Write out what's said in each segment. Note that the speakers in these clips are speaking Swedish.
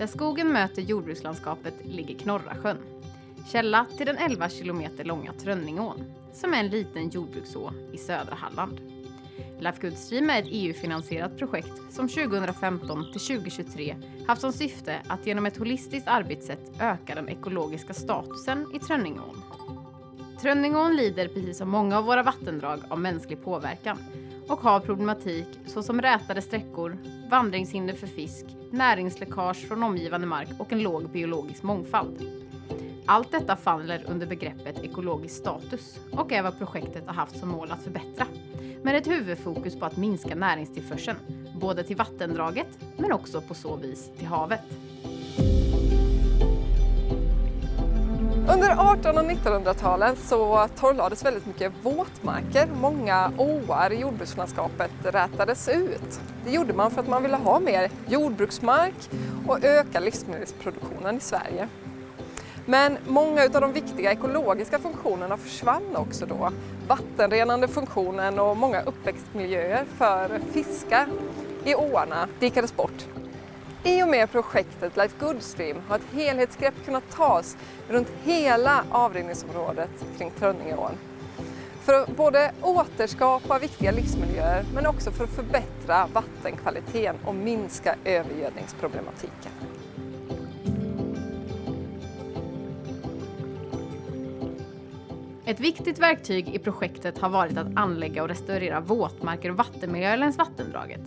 Där skogen möter jordbrukslandskapet ligger Knorrasjön, källa till den 11 kilometer långa Trönningån, som är en liten jordbrukså i södra Halland. Life Good Stream är ett EU-finansierat projekt som 2015 till 2023 haft som syfte att genom ett holistiskt arbetssätt öka den ekologiska statusen i Trönningån. Trönningån lider precis som många av våra vattendrag av mänsklig påverkan och har problematik såsom rätade sträckor, vandringshinder för fisk, näringsläckage från omgivande mark och en låg biologisk mångfald. Allt detta faller under begreppet ekologisk status och är vad projektet har haft som mål att förbättra, med ett huvudfokus på att minska näringstillförseln, både till vattendraget men också på så vis till havet. Under 1800- och 1900-talen så torrlades väldigt mycket våtmarker. Många åar i jordbrukslandskapet rätades ut. Det gjorde man för att man ville ha mer jordbruksmark och öka livsmedelsproduktionen i Sverige. Men många av de viktiga ekologiska funktionerna försvann också då. Vattenrenande funktionen och många uppväxtmiljöer för fiskar i åarna dikades bort. I och med projektet Life Good Stream har ett helhetsgrepp kunnat tas runt hela avrinningsområdet kring Trönningån. För att både återskapa viktiga livsmiljöer men också för att förbättra vattenkvaliteten och minska övergödningsproblematiken. Ett viktigt verktyg i projektet har varit att anlägga och restaurera våtmarker och vattenmiljöer längs vattendraget.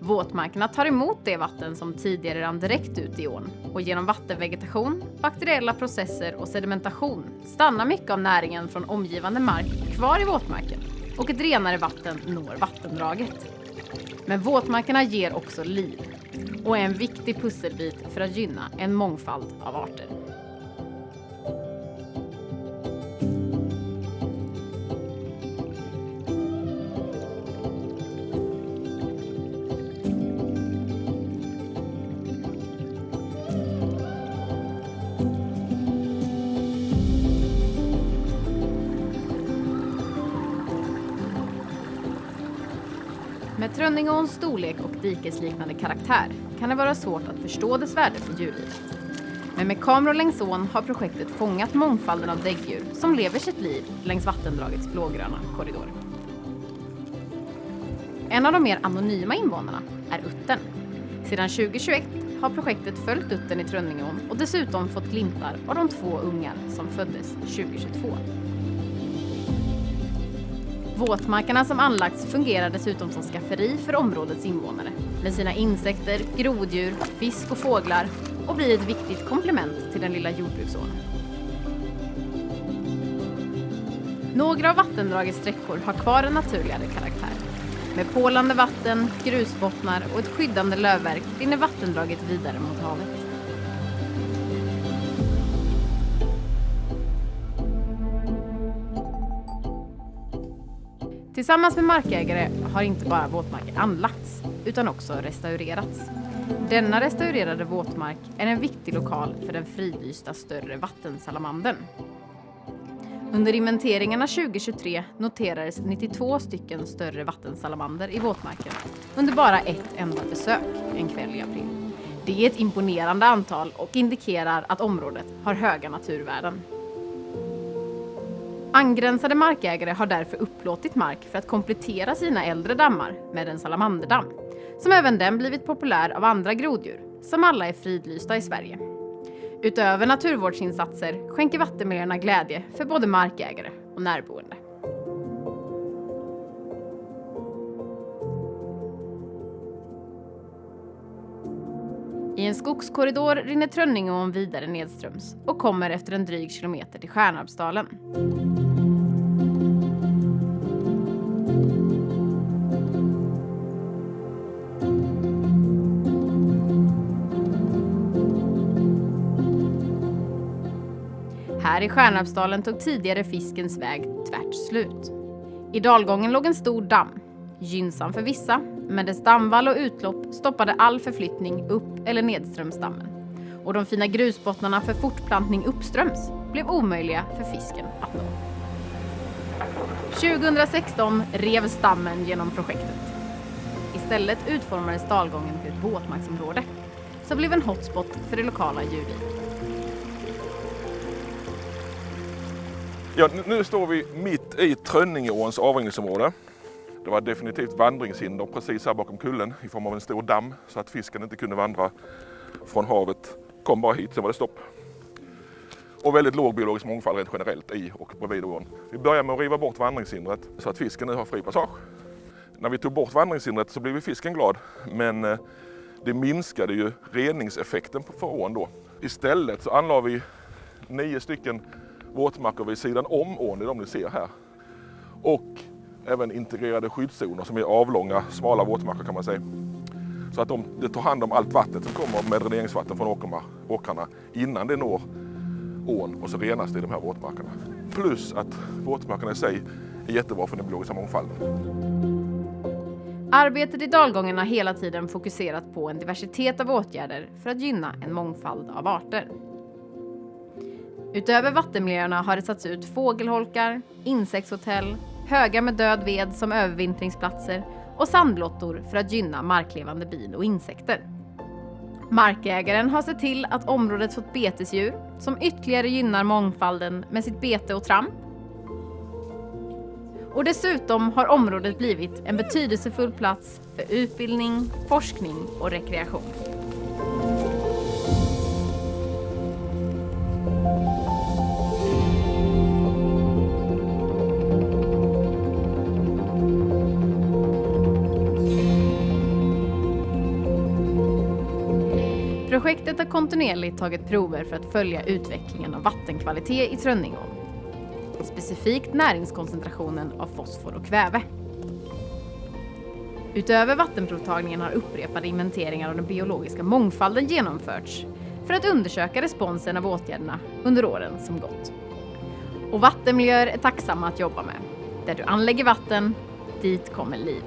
Våtmarkerna tar emot det vatten som tidigare rann direkt ut i ån och genom vattenvegetation, bakteriella processer och sedimentation stannar mycket av näringen från omgivande mark kvar i våtmarken och ett renare vatten når vattendraget. Men våtmarkerna ger också liv och är en viktig pusselbit för att gynna en mångfald av arter. Med Trönningåns storlek och dikesliknande karaktär kan det vara svårt att förstå dess värde för djurlivet. Men med kameror längs ån har projektet fångat mångfalden av däggdjur som lever sitt liv längs vattendragets blågröna korridor. En av de mer anonyma invånarna är uttern. Sedan 2021 har projektet följt uttern i Trönningån och dessutom fått glimtar av de 2 ungar som föddes 2022. Våtmarkerna som anlagts fungerar dessutom som skafferi för områdets invånare med sina insekter, groddjur, fisk och fåglar och blir ett viktigt komplement till den lilla jordbruksån. Några av vattendragets sträckor har kvar en naturligare karaktär. Med pålande vatten, grusbottnar och ett skyddande lövverk rinner vattendraget vidare mot havet. Tillsammans med markägare har inte bara våtmarker anlagts utan också restaurerats. Denna restaurerade våtmark är en viktig lokal för den fridlysta större vattensalamandern. Under inventeringarna 2023 noterades 92 stycken större vattensalamander i våtmarken under bara ett enda besök en kväll i april. Det är ett imponerande antal och indikerar att området har höga naturvärden. Angränsade markägare har därför upplåtit mark för att komplettera sina äldre dammar med en salamanderdamm, som även den blivit populär av andra groddjur, som alla är fridlysta i Sverige. Utöver naturvårdsinsatser skänker vattenmiljöerna glädje för både markägare och närboende. I en skogskorridor rinner Trönningån vidare nedströms och kommer efter en dryg kilometer till Stjärnarpsdalen. Här i Stjärnarpsdalen tog tidigare fiskens väg tvärt slut. I dalgången låg en stor damm, gynnsam för vissa, men dess dammvall och utlopp stoppade all förflyttning upp eller nedströms dammen. Och de fina grusbottnarna för fortplantning uppströms blev omöjliga för fisken att nå. 2016 revs dammen genom projektet. Istället utformades dalgången till ett våtmarksområde som blev en hotspot för det lokala djurlivet. Ja, nu står vi mitt i Trönningeåns avrinningsområde. Det var definitivt vandringshinder precis här bakom kullen i form av en stor damm så att fisken inte kunde vandra från havet. Kom bara hit, sen var det stopp. Och väldigt låg biologisk mångfald rent generellt i och bredvid ån. Vi börjar med att riva bort vandringshindret så att fisken nu har fri passage. När vi tog bort vandringshindret så blev fisken glad, men det minskade ju reningseffekten för ån då. Istället så anlade vi 9 stycken våtmarker vid sidan om ån, det är de ni ser här. Och även integrerade skyddszoner som är avlånga, smala våtmarker kan man säga. Så att det tar hand om allt vattnet som kommer med dräneringsvatten från åkrarna innan det når ån och så renas det i de här våtmarkerna. Plus att våtmarkerna i sig är jättebra för den biologiska mångfalden. Arbetet i dalgången har hela tiden fokuserat på en diversitet av åtgärder för att gynna en mångfald av arter. Utöver vattenmiljöerna har det satts ut fågelholkar, insektshotell, högar med död ved som övervintringsplatser och sandblottor för att gynna marklevande bin och insekter. Markägaren har sett till att området fått betesdjur som ytterligare gynnar mångfalden med sitt bete och tramp. Och dessutom har området blivit en betydelsefull plats för utbildning, forskning och rekreation. Projektet har kontinuerligt tagit prover för att följa utvecklingen av vattenkvalitet i Trönningeån. Specifikt näringskoncentrationen av fosfor och kväve. Utöver vattenprovtagningen har upprepade inventeringar av den biologiska mångfalden genomförts för att undersöka responsen av åtgärderna under åren som gått. Och vattenmiljöer är tacksamma att jobba med. Där du anlägger vatten, dit kommer liv.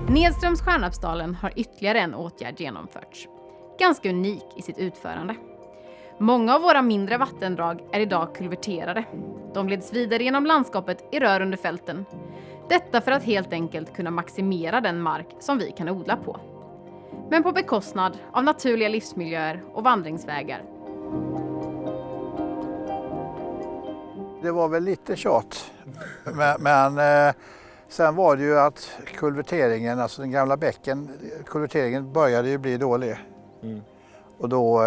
Nedströms Stjärnarpsdalen har ytterligare en åtgärd genomförts. Ganska unik i sitt utförande. Många av våra mindre vattendrag är idag kulverterade. De leds vidare genom landskapet i rör under fälten. Detta för att helt enkelt kunna maximera den mark som vi kan odla på. Men på bekostnad av naturliga livsmiljöer och vandringsvägar. Det var väl lite tjat, men sen var det ju att kulverteringen, alltså den gamla bäcken, kulverteringen började ju bli dålig. Och då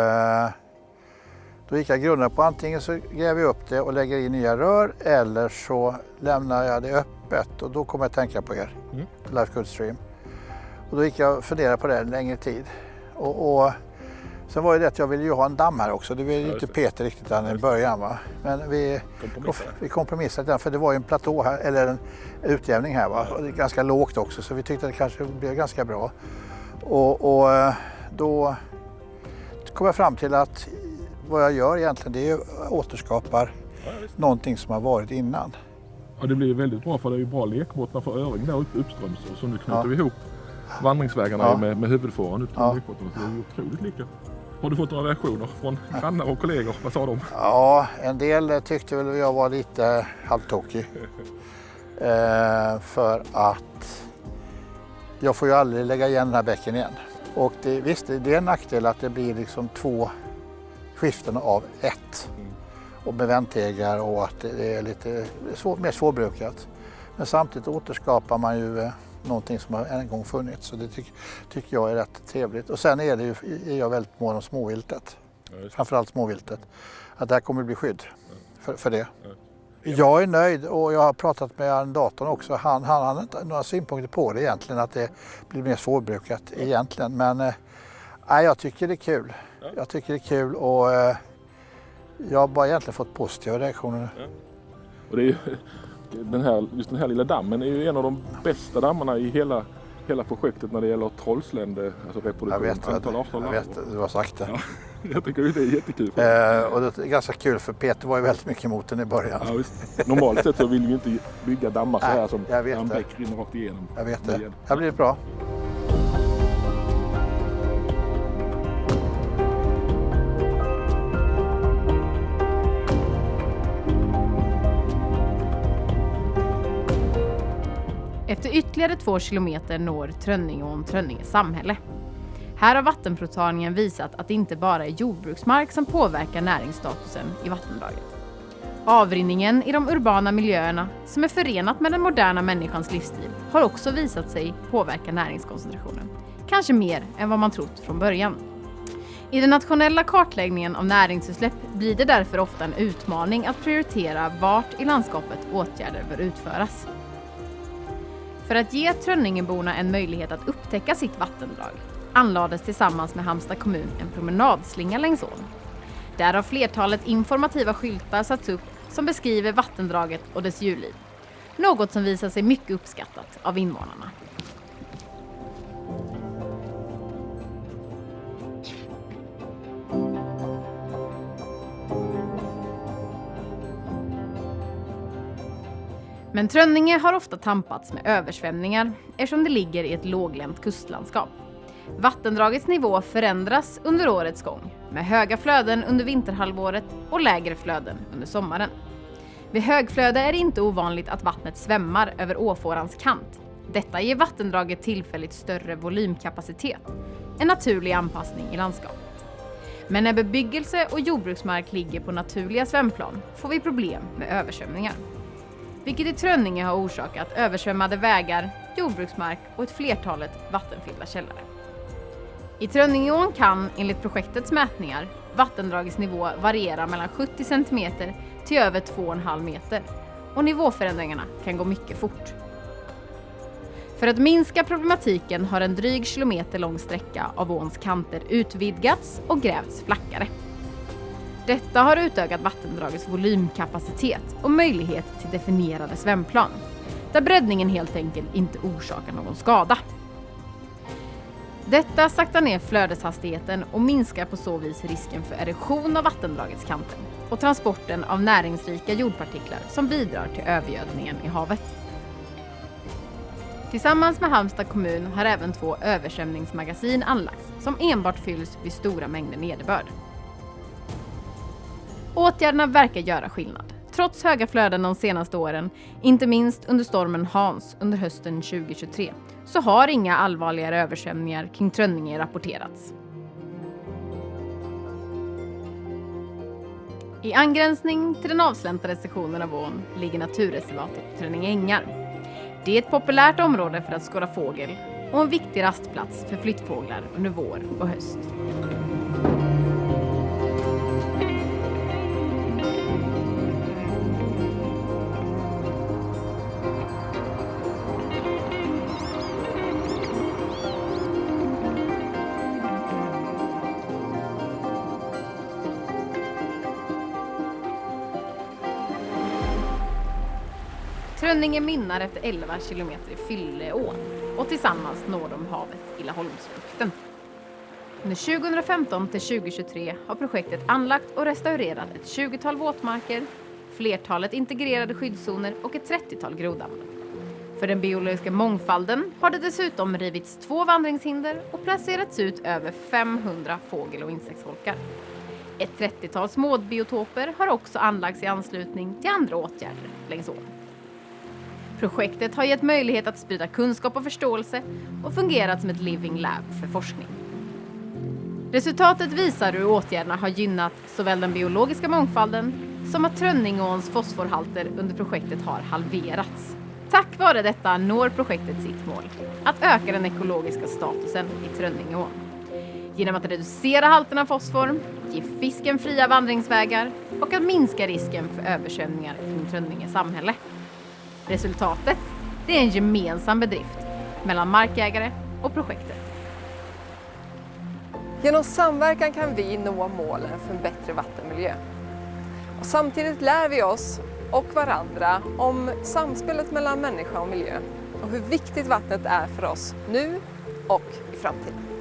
gick jag grunderna på antingen så gräver jag upp det och lägger in nya rör eller så lämnar jag det öppet och då kommer jag tänka på er, Life Good Stream. Och då gick jag och funderade på det en längre tid. Och sen var det att jag ville ju ha en damm här också, det ville ju inte Peter riktigt i början va. Men vi kompromissade den för det var ju en platå här, eller en utjämning här va, och det är ganska lågt också så vi tyckte att det kanske blev ganska bra. Och då kom jag fram till att vad jag gör egentligen det är återskapar någonting som har varit innan. Ja, det blir väldigt bra för det är ju bra lekbottnar för öring där uppströms och så nu knyter vi ihop vandringsvägarna med huvudfåran upp till lekbottnar så det är ju otroligt lyckat. Har du fått några reaktioner från grannar och kollegor? Vad sa de? Ja, en del tyckte väl jag var lite halvtokig. För att jag får ju aldrig lägga igen den här bäcken igen. Och visst, det är en nackdel att det blir liksom 2 skiften av 1. Och med vändtegar och att det är lite mer svårbrukat. Men samtidigt återskapar man ju någonting som har en gång funnits. Så det tycker jag är rätt trevligt. Och sen är jag väldigt mån om småviltet. Framförallt småviltet. Att det här kommer att bli skydd för det. Jag är nöjd och jag har pratat med arrendatorn också. Han har inte några synpunkter på det egentligen. Att det blir mer svårbrukat egentligen. Men jag tycker det är kul. Jag tycker det är kul och jag har bara egentligen fått positiva reaktioner. Och det är ju, just den här lilla dammen är ju en av de bästa dammarna i hela projektet när det gäller trollslände, alltså reproduktion. Jag vet, du har sagt det. Ja, jag tycker det är jättekul. Och det är ganska kul för Peter var ju väldigt mycket emot den i början. Ja, visst. Normalt sett så vill vi inte bygga dammar så här som en bäck rinner rakt igenom. Jag vet det. Det blir bra. Efter ytterligare 2 kilometer når Trönningeån Trönninge samhälle. Här har vattenprovtagningen visat att det inte bara är jordbruksmark som påverkar näringsstatusen i vattendraget. Avrinningen i de urbana miljöerna, som är förenat med den moderna människans livsstil, har också visat sig påverka näringskoncentrationen. Kanske mer än vad man trott från början. I den nationella kartläggningen av näringsutsläpp blir det därför ofta en utmaning att prioritera vart i landskapet åtgärder bör utföras. För att ge Trönningeborna en möjlighet att upptäcka sitt vattendrag anlades tillsammans med Halmstad kommun en promenadslinga längs ån. Där har flertalet informativa skyltar satts upp som beskriver vattendraget och dess djurliv. Något som visar sig mycket uppskattat av invånarna. Men Trönninge har ofta tampats med översvämningar eftersom det ligger i ett låglänt kustlandskap. Vattendragets nivå förändras under årets gång med höga flöden under vinterhalvåret och lägre flöden under sommaren. Vid högflöde är det inte ovanligt att vattnet svämmar över åfårans kant. Detta ger vattendraget tillfälligt större volymkapacitet, en naturlig anpassning i landskapet. Men när bebyggelse och jordbruksmark ligger på naturliga svämplan får vi problem med översvämningar. Vilket i Trönninge har orsakat översvämmade vägar, jordbruksmark och ett flertalet vattenfyllda källare. I Trönningeån kan, enligt projektets mätningar, vattendragets nivå variera mellan 70 cm till över 2,5 meter och nivåförändringarna kan gå mycket fort. För att minska problematiken har en dryg kilometer lång sträcka av åns kanter utvidgats och grävts flackare. Detta har utökat vattendragets volymkapacitet och möjlighet till definierade svämplan, där breddningen helt enkelt inte orsakar någon skada. Detta saktar ner flödeshastigheten och minskar på så vis risken för erosion av vattendragets kanter och transporten av näringsrika jordpartiklar som bidrar till övergödningen i havet. Tillsammans med Halmstad kommun har även 2 översvämningsmagasin anlagts som enbart fylls vid stora mängder nederbörd. Åtgärderna verkar göra skillnad, trots höga flöden de senaste åren, inte minst under stormen Hans under hösten 2023, så har inga allvarligare översvämningar kring Trönninge rapporterats. I angränsning till den avsläntade sektionen av ån ligger naturreservatet Trönninge ängar. Det är ett populärt område för att skåda fågel och en viktig rastplats för flyttfåglar under vår och höst. Trönninge mynnar efter 11 kilometer i Fylleån och tillsammans når de havet i Laholmsbukten. Under 2015 till 2023 har projektet anlagt och restaurerat ett 20-tal våtmarker, flertalet integrerade skyddszoner och ett 30-tal grodammar. För den biologiska mångfalden har det dessutom rivits 2 vandringshinder och placerats ut över 500 fågel- och insektsholkar. Ett 30-tal småbiotoper har också anlagts i anslutning till andra åtgärder längs ån. Projektet har gett möjlighet att sprida kunskap och förståelse och fungerat som ett living lab för forskning. Resultatet visar hur åtgärderna har gynnat såväl den biologiska mångfalden som att Trönningeåns fosforhalter under projektet har halverats. Tack vare detta når projektet sitt mål, att öka den ekologiska statusen i Trönningeån. Genom att reducera halterna av fosfor, ge fisken fria vandringsvägar och att minska risken för översvämningar kring Trönninge samhälle. Resultatet, det är en gemensam bedrift mellan markägare och projektet. Genom samverkan kan vi nå målen för en bättre vattenmiljö. Och samtidigt lär vi oss och varandra om samspelet mellan människa och miljö och hur viktigt vattnet är för oss nu och i framtiden.